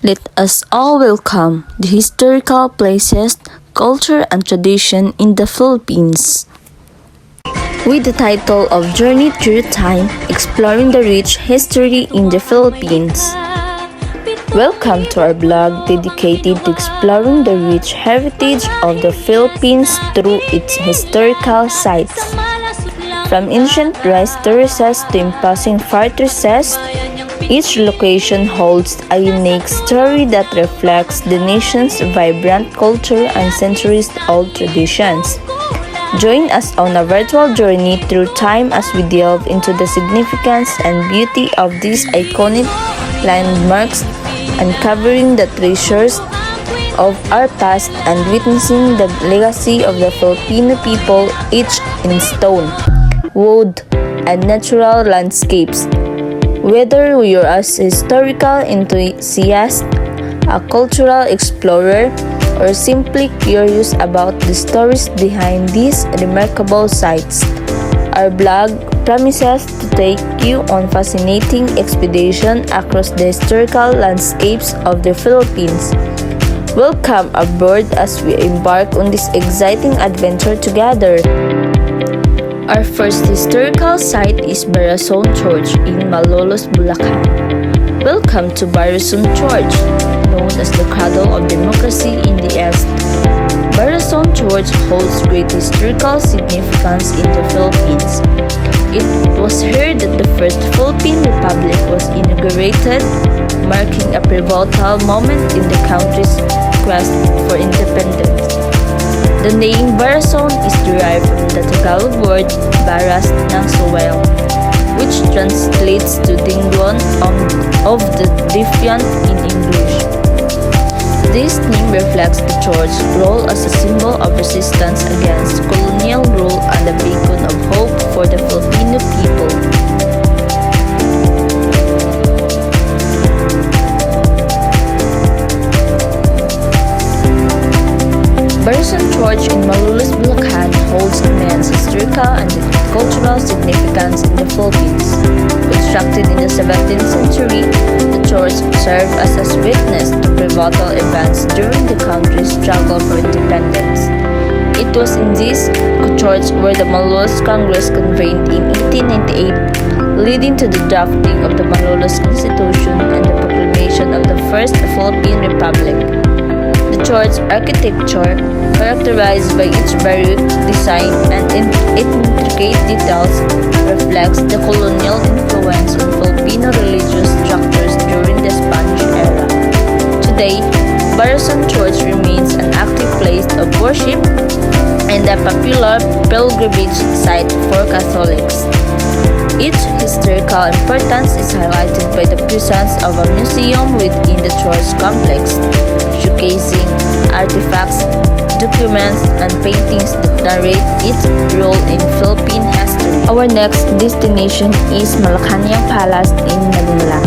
Let us all welcome the historical places, culture, and tradition in the Philippines. With the title of Journey Through Time, Exploring the Rich History in the Philippines. Welcome to our blog dedicated to exploring the rich heritage of the Philippines through its historical sites. From ancient rice terraces to imposing fortresses, each location holds a unique story that reflects the nation's vibrant culture and centuries-old traditions. Join us on a virtual journey through time as we delve into the significance and beauty of these iconic landmarks, uncovering the treasures of our past and witnessing the legacy of the Filipino people etched in stone, wood, and natural landscapes. Whether you're a historical enthusiast, a cultural explorer, or simply curious about the stories behind these remarkable sites, our blog promises to take you on fascinating expedition across the historical landscapes of the Philippines. Welcome aboard as we embark on this exciting adventure together. Our first historical site is Barason Church in Malolos, Bulacan. Welcome to Barason Church, known as the cradle of democracy in the East. Barason Church holds great historical significance in the Philippines. It was here that the first Philippine Republic was inaugurated, marking a pivotal moment in the country's quest for independence. The name Barason is derived from the Tagalog word baras ng soil, which translates to dingdong of the defiant in English. This name reflects the church's role as a symbol of resistance against colonial rule and a beacon of hope for the Filipino people. Barason Church in Malolos, Bulacan holds immense historical and cultural significance in the Philippines. Constructed in the 17th century, the church served as a witness to pivotal events during the country's struggle for independence. It was in this church where the Malolos Congress convened in 1898, leading to the drafting of the Malolos Constitution and the proclamation of the First Philippine Republic. The church architecture, characterized by its baroque design and intricate details, reflects the colonial influence on Filipino religious structures during the Spanish era. Today, Barason Church remains an active place of worship and a popular pilgrimage site for Catholics. Its historical importance is highlighted by the presence of a museum within the church complex, showcasing artifacts, documents, and paintings that narrate its role in Philippine history. Our next destination is Malacañang Palace in Manila.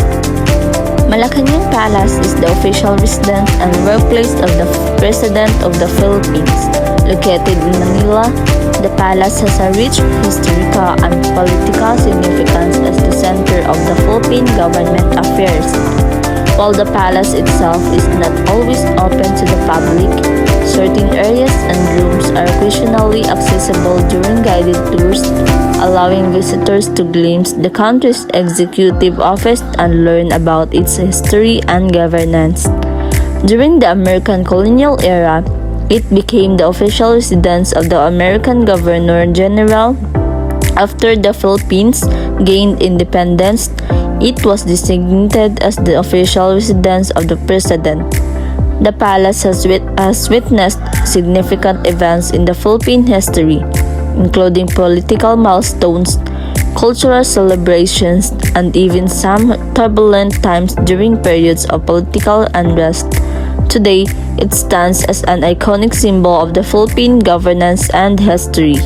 Malacañang Palace is the official residence and workplace of the President of the Philippines. Located in Manila, the palace has a rich historical and political significance as the center of the Philippine government affairs. While the palace itself is not always open to the public, certain areas and rooms are occasionally accessible during guided tours, allowing visitors to glimpse the country's executive office and learn about its history and governance. During the American colonial era, it became the official residence of the American Governor-General. After the Philippines gained independence, it was designated as the official residence of the President. The palace has witnessed significant events in the Philippine history, including political milestones, cultural celebrations, and even some turbulent times during periods of political unrest. Today, it stands as an iconic symbol of the Philippine governance and history.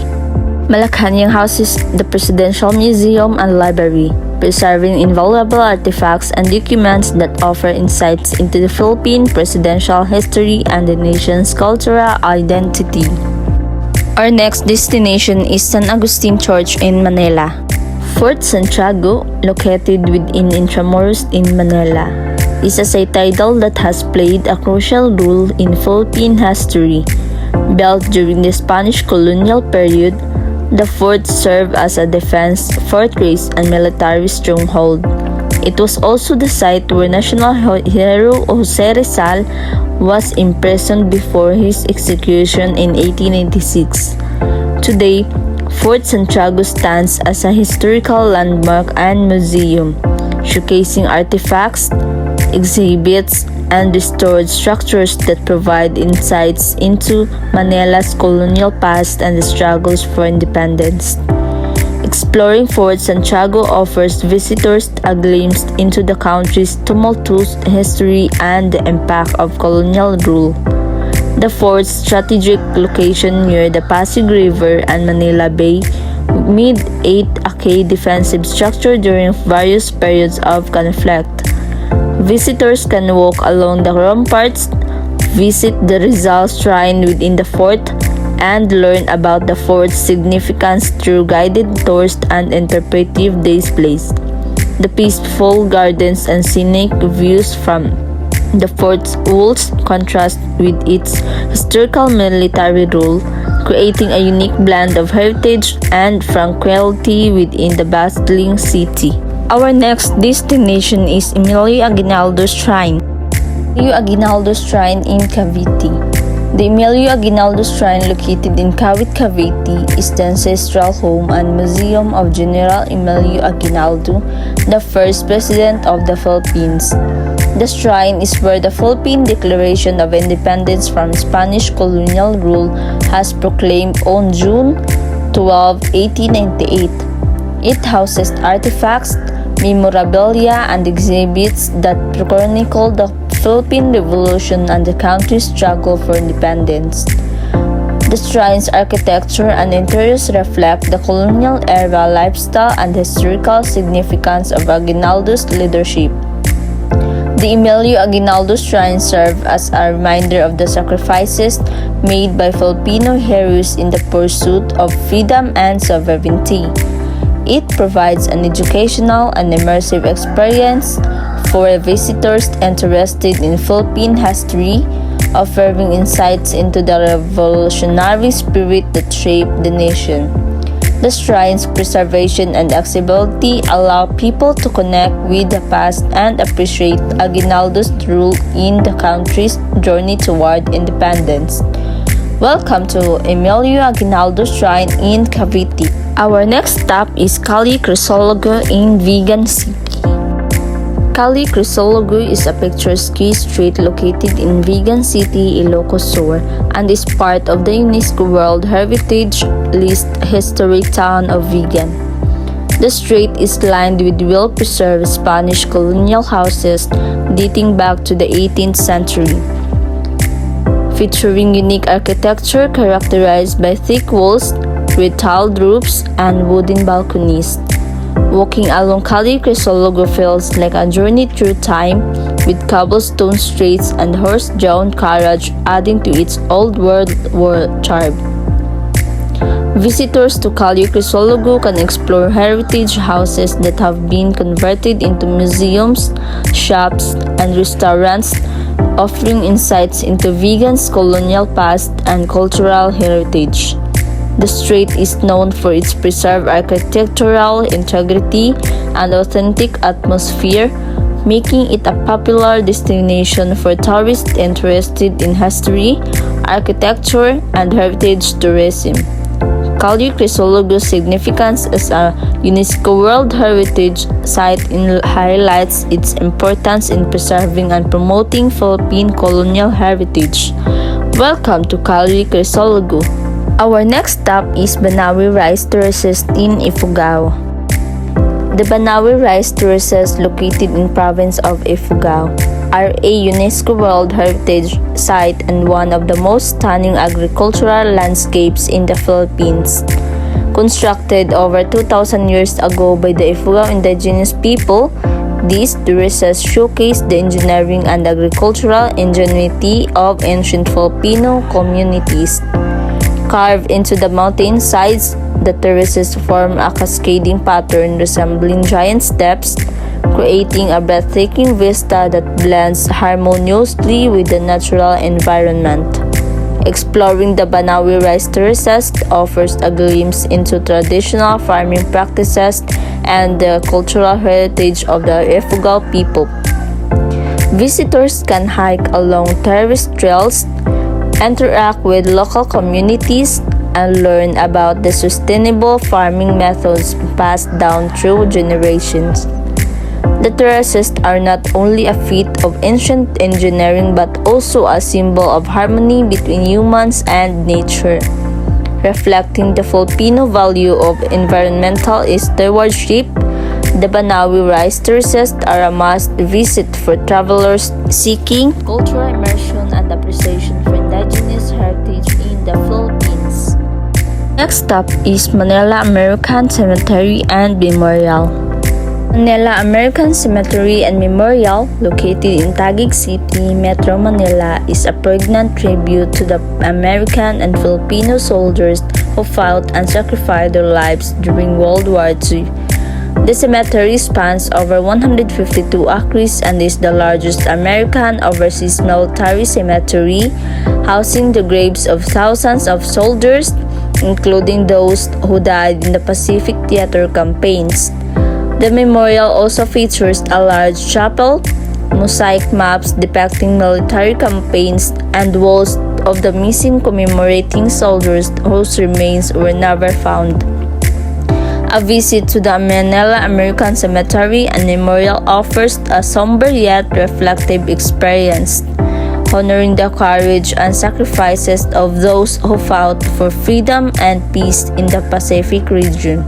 Malacañang houses the Presidential Museum and Library, preserving invaluable artifacts and documents that offer insights into the Philippine presidential history and the nation's cultural identity. Our next destination is San Agustin Church in Manila. Fort Santiago, located within Intramuros in Manila, is a city title that has played a crucial role in Philippine history. Built during the Spanish colonial period, the fort served as a defense fortress and military stronghold. It was also the site where national hero Jose Rizal was imprisoned before his execution in 1886. Today, Fort Santiago stands as a historical landmark and museum, showcasing artifacts, exhibits, and restored structures that provide insights into Manila's colonial past and the struggles for independence. Exploring Fort Santiago offers visitors a glimpse into the country's tumultuous history and the impact of colonial rule. The fort's strategic location near the Pasig River and Manila Bay made it a key defensive structure during various periods of conflict. Visitors can walk along the ramparts, visit the Rizal Shrine within the fort, and learn about the fort's significance through guided tours and interpretive displays. The peaceful gardens and scenic views from the fort's walls contrast with its historical military rule, creating a unique blend of heritage and tranquility within the bustling city. Our next destination is Emilio Aguinaldo Shrine. Emilio Aguinaldo Shrine in Cavite. The Emilio Aguinaldo Shrine, located in Kawit, Cavite, is the ancestral home and museum of General Emilio Aguinaldo, the first president of the Philippines. The shrine is where the Philippine Declaration of Independence from Spanish colonial rule has proclaimed on June 12, 1898. It houses artifacts, memorabilia, and exhibits that chronicle the Philippine Revolution and the country's struggle for independence. The shrine's architecture and interiors reflect the colonial era lifestyle and historical significance of Aguinaldo's leadership. The Emilio Aguinaldo Shrine serves as a reminder of the sacrifices made by Filipino heroes in the pursuit of freedom and sovereignty. It provides an educational and immersive experience for visitors interested in Philippine history, offering insights into the revolutionary spirit that shaped the nation. The shrine's preservation and accessibility allow people to connect with the past and appreciate Aguinaldo's role in the country's journey toward independence. Welcome to Emilio Aguinaldo Shrine in Cavite. Our next stop is Calle Crisologo in Vigan City. Calle Crisologo is a picturesque street located in Vigan City, Ilocos Sur, and is part of the UNESCO World Heritage List historic town of Vigan. The street is lined with well-preserved Spanish colonial houses dating back to the 18th century, featuring unique architecture characterized by thick walls with tiled roofs and wooden balconies. Walking along Calle Crisologo feels like a journey through time, with cobblestone streets and horse-drawn carriage adding to its old-world charm. Visitors to Calle Crisologo can explore heritage houses that have been converted into museums, shops, and restaurants, offering insights into Vigan's colonial past and cultural heritage. The street is known for its preserved architectural integrity and authentic atmosphere, making it a popular destination for tourists interested in history, architecture, and heritage tourism. Calle Crisologo's significance as a UNESCO World Heritage Site highlights its importance in preserving and promoting Philippine colonial heritage. Welcome to Calle Crisologo. Our next stop is Banawe Rice Terraces in Ifugao. The Banawe Rice Terraces, located in province of Ifugao, are a UNESCO World Heritage Site and one of the most stunning agricultural landscapes in the Philippines. Constructed over 2,000 years ago by the Ifugao indigenous people, these terraces showcase the engineering and agricultural ingenuity of ancient Filipino communities. Carved into the mountain sides, the terraces form a cascading pattern resembling giant steps, creating a breathtaking vista that blends harmoniously with the natural environment. Exploring the Banawi rice terraces offers a glimpse into traditional farming practices and the cultural heritage of the Ifugao people. Visitors can hike along terrace trails, interact with local communities, and learn about the sustainable farming methods passed down through generations. The terraces are not only a feat of ancient engineering but also a symbol of harmony between humans and nature, reflecting the Filipino value of environmental stewardship. The Banawi rice terraces are a must-visit for travelers seeking cultural immersion and appreciation for indigenous heritage in the Philippines. Next up is Manila American Cemetery and Memorial. Manila American Cemetery and Memorial, located in Taguig City, Metro Manila, is a pregnant tribute to the American and Filipino soldiers who fought and sacrificed their lives during World War II. The cemetery spans over 152 acres and is the largest American overseas military cemetery, housing the graves of thousands of soldiers, including those who died in the Pacific Theater campaigns. The memorial also features a large chapel, mosaic maps depicting military campaigns, and walls of the missing commemorating soldiers whose remains were never found. A visit to the Manila American Cemetery and Memorial offers a somber yet reflective experience, honoring the courage and sacrifices of those who fought for freedom and peace in the Pacific region.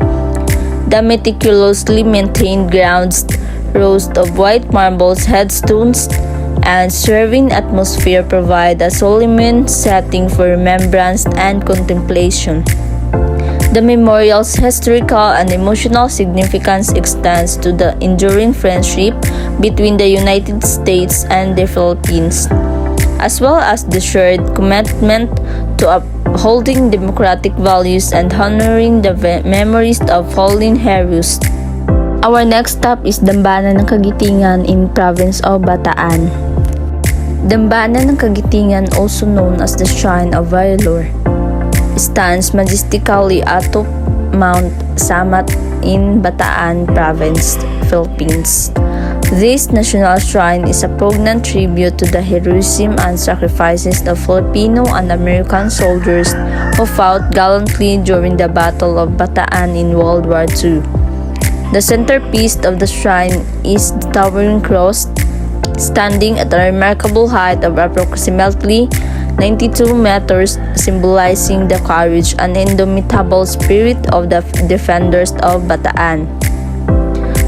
The meticulously maintained grounds, rows of white marble headstones, and serene atmosphere provide a solemn setting for remembrance and contemplation. The memorial's historical and emotional significance extends to the enduring friendship between the United States and the Philippines, as well as the shared commitment to upholding democratic values and honoring the memories of fallen heroes. Our next stop is Dambana ng Kagitingan in province of Bataan. Dambana ng Kagitingan, also known as the Shrine of Vailor, stands majestically atop Mount Samat in Bataan Province, Philippines. This national shrine is a poignant tribute to the heroism and sacrifices of Filipino and American soldiers who fought gallantly during the Battle of Bataan in World War II. The centerpiece of the shrine is the towering cross, standing at a remarkable height of approximately 92 meters, symbolizing the courage and indomitable spirit of the defenders of Bataan.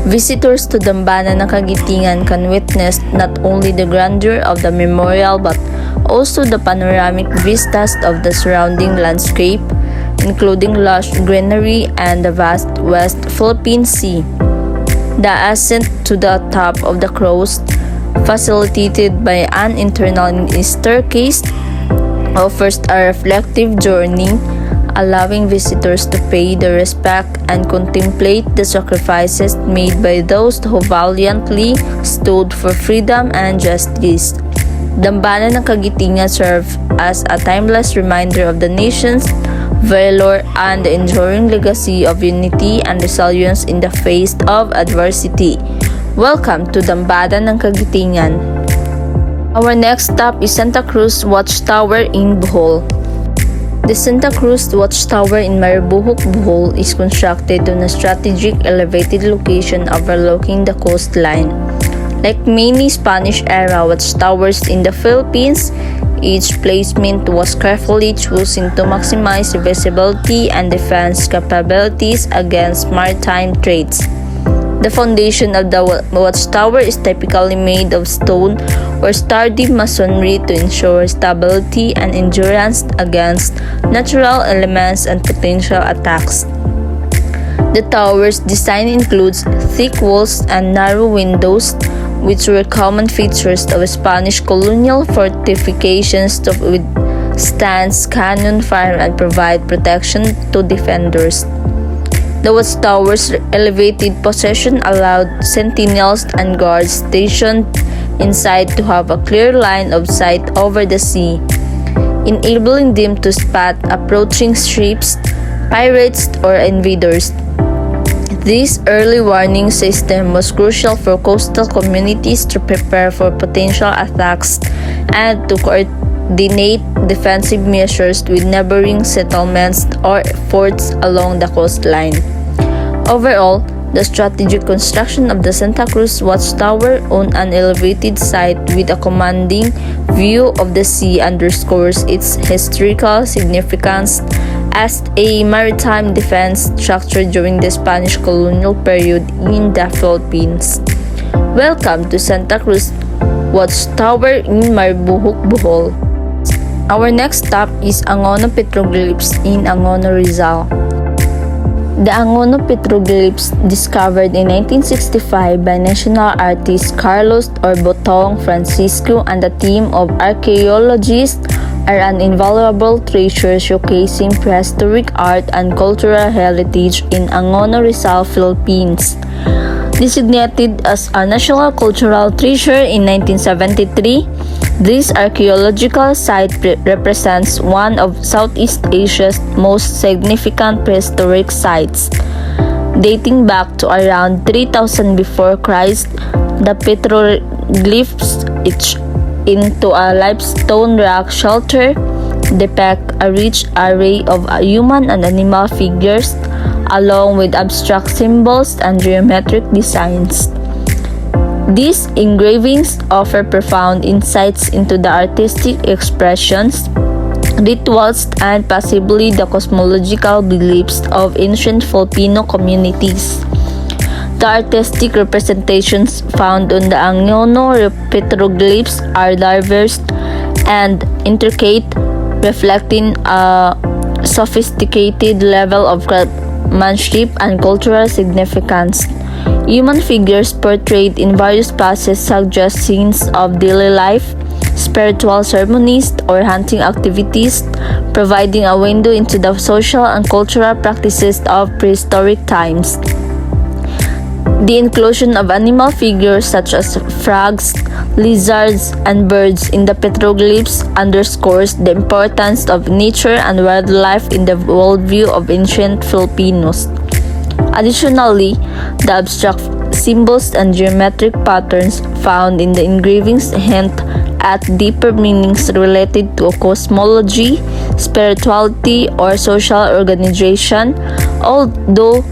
Visitors to Dambana ng Kagitingan can witness not only the grandeur of the memorial but also the panoramic vistas of the surrounding landscape, including lush greenery and the vast West Philippine Sea. The ascent to the top of the cross, facilitated by an internal staircase, offers a reflective journey, allowing visitors to pay their respect and contemplate the sacrifices made by those who valiantly stood for freedom and justice. Dambana ng Kagitingan serves as a timeless reminder of the nation's valor and the enduring legacy of unity and resilience in the face of adversity. Welcome to Dambana ng Kagitingan. Our next stop is Santa Cruz Watchtower in Bohol. The Santa Cruz Watchtower in Maribojoc, Bohol is constructed on a strategic elevated location overlooking the coastline. Like many Spanish-era watchtowers in the Philippines, each placement was carefully chosen to maximize visibility and defense capabilities against maritime threats. The foundation of the watchtower is typically made of stone or sturdy masonry to ensure stability and endurance against natural elements and potential attacks. The tower's design includes thick walls and narrow windows, which were common features of Spanish colonial fortifications with stands, cannon fire, and provide protection to defenders. The watchtower's elevated position allowed sentinels and guards stationed inside to have a clear line of sight over the sea, enabling them to spot approaching ships, pirates, or invaders. This early warning system was crucial for coastal communities to prepare for potential attacks and to coordinate defensive measures with neighboring settlements or forts along the coastline. Overall, the strategic construction of the Santa Cruz Watchtower on an elevated site with a commanding view of the sea underscores its historical significance as a maritime defense structure during the Spanish colonial period in the Philippines. Welcome to Santa Cruz Watchtower in Marbuhok, Bohol. Our next stop is Angono Petroglyphs in Angono, Rizal. The Angono petroglyphs, discovered in 1965 by national artist Carlos Orbotong Francisco and a team of archaeologists, are an invaluable treasure showcasing prehistoric art and cultural heritage in Angono, Rizal, Philippines. Designated as a National Cultural Treasure in 1973, this archaeological site represents one of Southeast Asia's most significant prehistoric sites. Dating back to around 3000 before Christ, the petroglyphs, each into a limestone rock shelter, depict a rich array of human and animal figures, along with abstract symbols and geometric designs. These engravings offer profound insights into the artistic expressions, rituals, and possibly the cosmological beliefs of ancient Filipino communities. The artistic representations found on the Angono petroglyphs are diverse and intricate, reflecting a sophisticated level of craftsmanship and cultural significance. Human figures portrayed in various poses suggest scenes of daily life, spiritual ceremonies, or hunting activities, providing a window into the social and cultural practices of prehistoric times. The inclusion of animal figures such as frogs, lizards, and birds in the petroglyphs underscores the importance of nature and wildlife in the worldview of ancient Filipinos. Additionally, the abstract symbols and geometric patterns found in the engravings hint at deeper meanings related to cosmology, spirituality, or social organization, although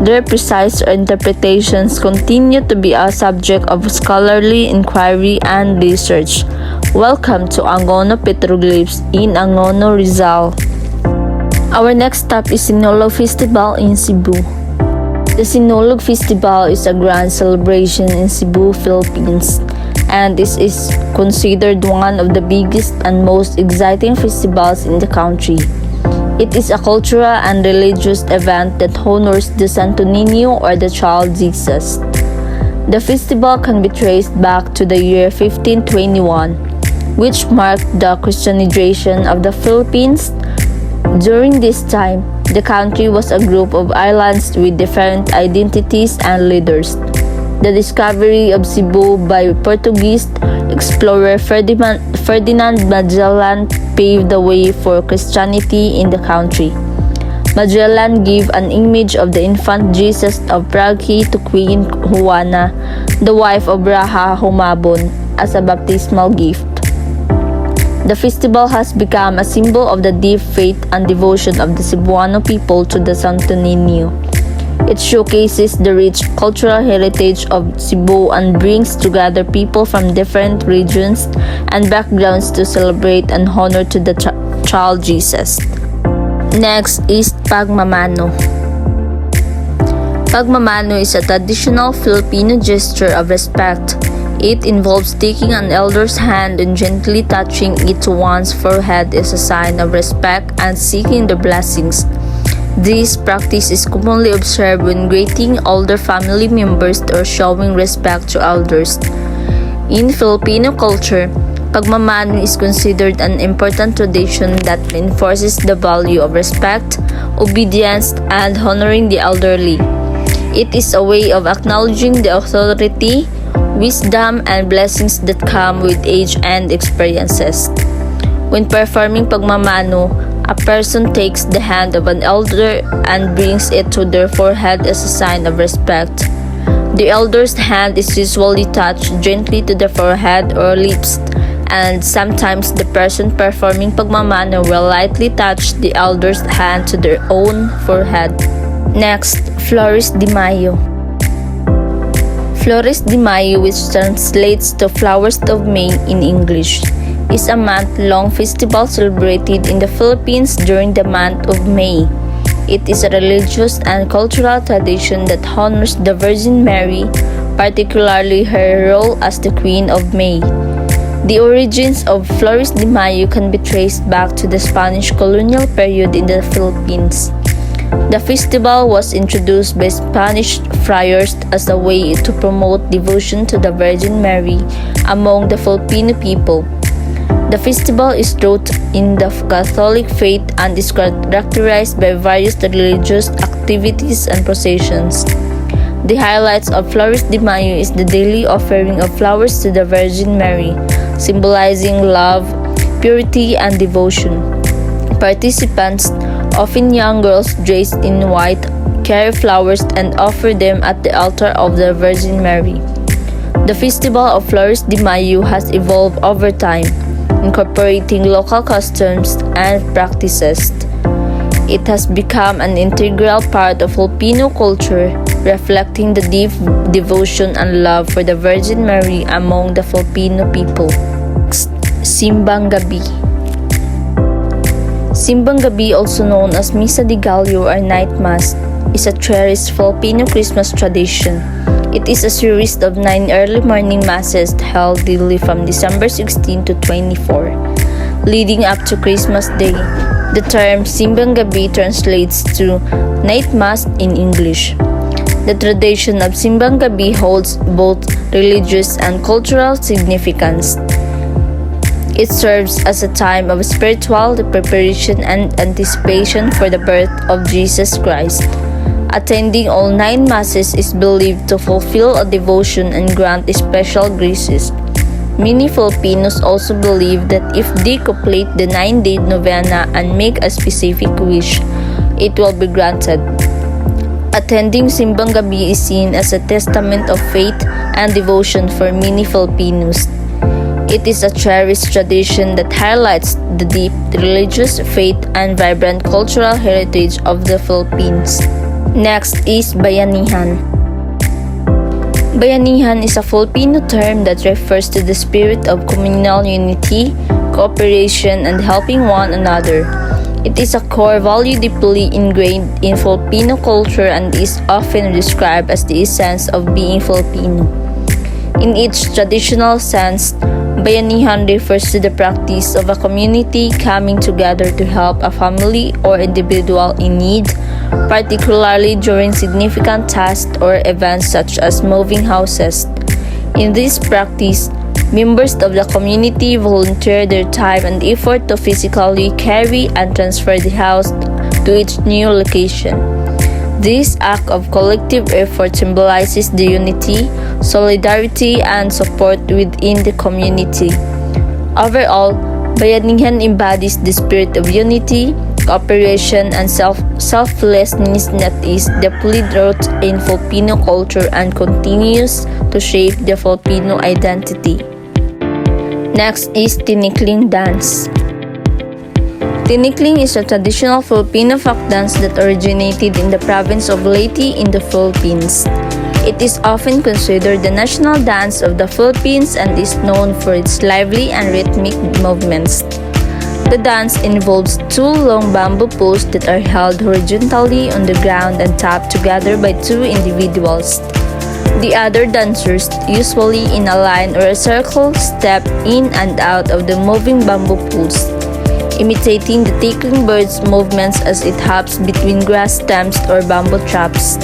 their precise interpretations continue to be a subject of scholarly inquiry and research. Welcome to Angono Petroglyphs in Angono, Rizal. Our next stop is Sinulog Festival in Cebu. The Sinulog Festival is a grand celebration in Cebu, Philippines, and this is considered one of the biggest and most exciting festivals in the country. It is a cultural and religious event that honors the Santo Niño or the Child Jesus. The festival can be traced back to the year 1521, which marked the Christianization of the Philippines. During this time, the country was a group of islands with different identities and leaders. The discovery of Cebu by Portuguese explorer Ferdinand Magellan paved the way for Christianity in the country. Magellan gave an image of the infant Jesus of Prague to Queen Juana, the wife of Raja Humabon, as a baptismal gift. The festival has become a symbol of the deep faith and devotion of the Cebuano people to the Santo Niño. It showcases the rich cultural heritage of Cebu and brings together people from different regions and backgrounds to celebrate and honor to the child Jesus. Next is Pagmamano. Pagmamano is a traditional Filipino gesture of respect. It involves taking an elder's hand and gently touching it to one's forehead as a sign of respect and seeking their blessings. This practice is commonly observed when greeting older family members or showing respect to elders. In Filipino culture, Pagmamano is considered an important tradition that reinforces the value of respect, obedience, and honoring the elderly. It is a way of acknowledging the authority, wisdom, and blessings that come with age and experiences. When performing pagmamano, a person takes the hand of an elder and brings it to their forehead as a sign of respect. The elder's hand is usually touched gently to the forehead or lips, and sometimes the person performing pagmamano will lightly touch the elder's hand to their own forehead. Next, Flores de Mayo. Flores de Mayo, which translates to Flowers of May in English, is a month-long festival celebrated in the Philippines during the month of May. It is a religious and cultural tradition that honors the Virgin Mary, particularly her role as the Queen of May. The origins of Flores de Mayo can be traced back to the Spanish colonial period in the Philippines. The festival was introduced by Spanish friars as a way to promote devotion to the Virgin Mary among the Filipino people. The festival is rooted in the Catholic faith and is characterized by various religious activities and processions. The highlights of Flores de Mayo is the daily offering of flowers to the Virgin Mary, symbolizing love, purity, and devotion. Participants, often young girls dressed in white, carry flowers and offer them at the altar of the Virgin Mary. The Festival of Flores de Mayo has evolved over time, incorporating local customs and practices. It has become an integral part of Filipino culture, reflecting the deep devotion and love for the Virgin Mary among the Filipino people. Next, Simbang Gabi. Simbang Gabi, also known as Misa de Gallo or Night Mass, is a cherished Filipino Christmas tradition. It is a series of 9 early morning masses held daily from December 16 to 24, leading up to Christmas Day. The term Simbang Gabi translates to Night Mass in English. The tradition of Simbang Gabi holds both religious and cultural significance. It serves as a time of spiritual preparation and anticipation for the birth of Jesus Christ. Attending all 9 masses is believed to fulfill a devotion and grant special graces. Many Filipinos also believe that if they complete the 9-day novena and make a specific wish, it will be granted. Attending Simbang Gabi is seen as a testament of faith and devotion for many Filipinos. It is a cherished tradition that highlights the deep religious faith and vibrant cultural heritage of the Philippines. Next is Bayanihan. Bayanihan is a Filipino term that refers to the spirit of communal unity, cooperation, and helping one another. It is a core value deeply ingrained in Filipino culture and is often described as the essence of being Filipino. In its traditional sense, Bayanihan refers to the practice of a community coming together to help a family or individual in need, particularly during significant tasks or events such as moving houses. In this practice, members of the community volunteer their time and effort to physically carry and transfer the house to its new location. This act of collective effort symbolizes the unity, solidarity, and support within the community. Overall, Bayanihan embodies the spirit of unity, cooperation, and selflessness that is deeply rooted in Filipino culture and continues to shape the Filipino identity. Next is Tinikling Dance. Tinikling is a traditional Filipino folk dance that originated in the province of Leyte in the Philippines. It is often considered the national dance of the Philippines and is known for its lively and rhythmic movements. The dance involves 2 long bamboo poles that are held horizontally on the ground and tapped together by 2 individuals. The other dancers, usually in a line or a circle, step in and out of the moving bamboo poles, imitating the tickling bird's movements as it hops between grass stems or bamboo traps.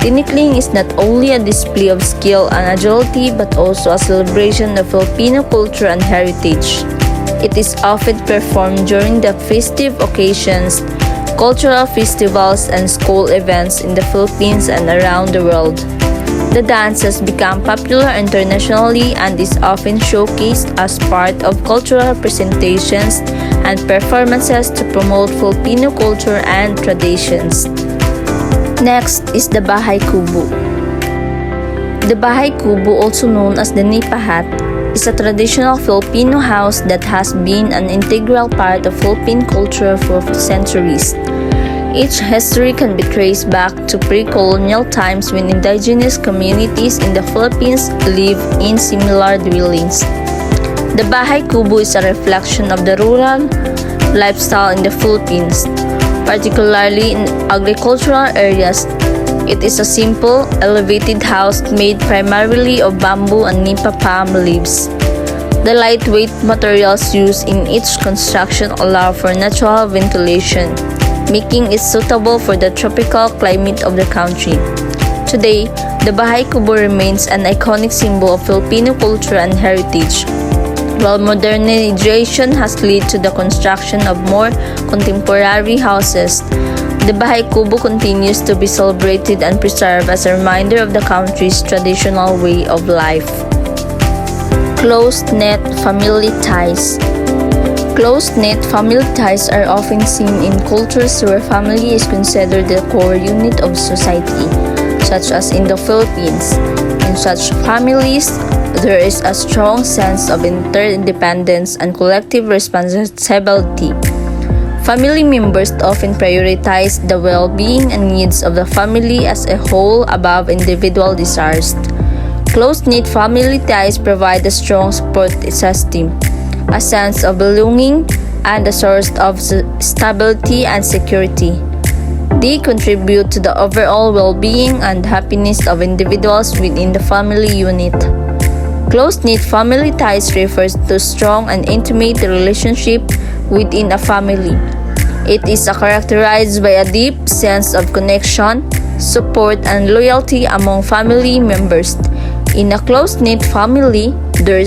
Tinikling is not only a display of skill and agility but also a celebration of Filipino culture and heritage. It is often performed during the festive occasions, cultural festivals, and school events in the Philippines and around the world. The dance has become popular internationally and is often showcased as part of cultural presentations and performances to promote Filipino culture and traditions. Next is the Bahay Kubo. The Bahay Kubo, also known as the Nipa Hut, is a traditional Filipino house that has been an integral part of Philippine culture for centuries. Its history can be traced back to pre-colonial times when indigenous communities in the Philippines lived in similar dwellings. The Bahay Kubo is a reflection of the rural lifestyle in the Philippines, particularly in agricultural areas. It is a simple, elevated house made primarily of bamboo and nipa palm leaves. The lightweight materials used in its construction allow for natural ventilation, making it suitable for the tropical climate of the country. Today, the Bahay Kubo remains an iconic symbol of Filipino culture and heritage. While modernization has led to the construction of more contemporary houses, the Bahay Kubo continues to be celebrated and preserved as a reminder of the country's traditional way of life. Close-knit family ties. Close-knit family ties are often seen in cultures where family is considered the core unit of society, such as in the Philippines. In such families, there is a strong sense of interdependence and collective responsibility. Family members often prioritize the well-being and needs of the family as a whole above individual desires. Close-knit family ties provide a strong support system, a sense of belonging, and a source of stability and security. They contribute to the overall well-being and happiness of individuals within the family unit. Close-knit family ties refers to strong and intimate relationship within a family. It is characterized by a deep sense of connection, support, and loyalty among family members. In a close-knit family, there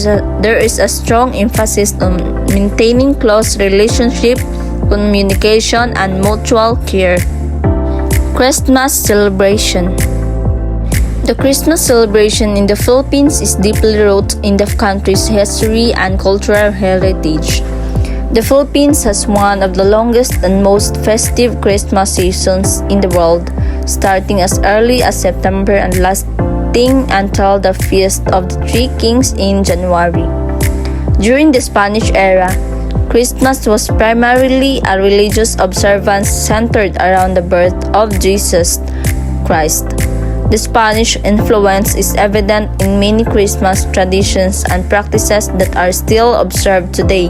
is a strong emphasis on maintaining close relationship, communication, and mutual care. Christmas celebration. The Christmas celebration in the Philippines is deeply rooted in the country's history and cultural heritage. The Philippines has one of the longest and most festive Christmas seasons in the world, starting as early as September and lasting until the Feast of the Three Kings in January. During the Spanish era, Christmas was primarily a religious observance centered around the birth of Jesus Christ. The Spanish influence is evident in many Christmas traditions and practices that are still observed today.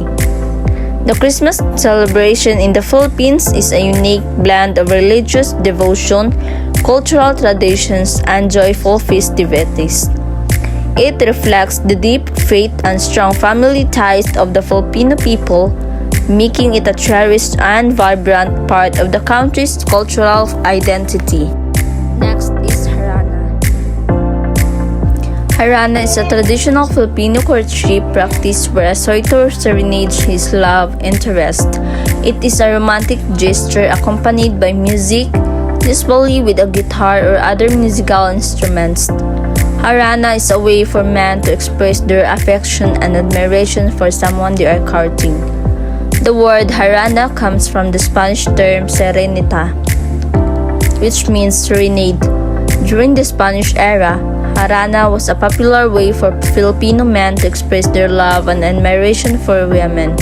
The Christmas celebration in the Philippines is a unique blend of religious devotion, cultural traditions, and joyful festivities. It reflects the deep faith and strong family ties of the Filipino people, making it a cherished and vibrant part of the country's cultural identity. Next is Harana. Harana is a traditional Filipino courtship practice where a suitor serenades his love interest. It is a romantic gesture accompanied by music, usually with a guitar or other musical instruments. Harana is a way for men to express their affection and admiration for someone they are courting. The word harana comes from the Spanish term serenata, which means serenade. During the Spanish era, harana was a popular way for Filipino men to express their love and admiration for women.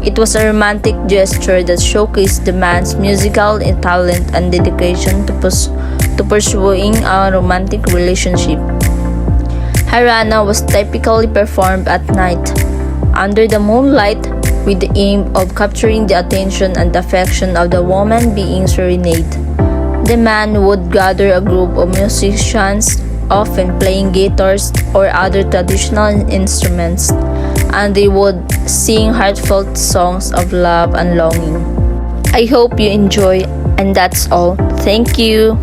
It was a romantic gesture that showcased the man's musical talent and dedication to pursuing a romantic relationship. Harana was typically performed at night, under the moonlight, with the aim of capturing the attention and affection of the woman being serenaded. The man would gather a group of musicians, often playing guitars or other traditional instruments, and they would sing heartfelt songs of love and longing. I hope you enjoy, and that's all. Thank you.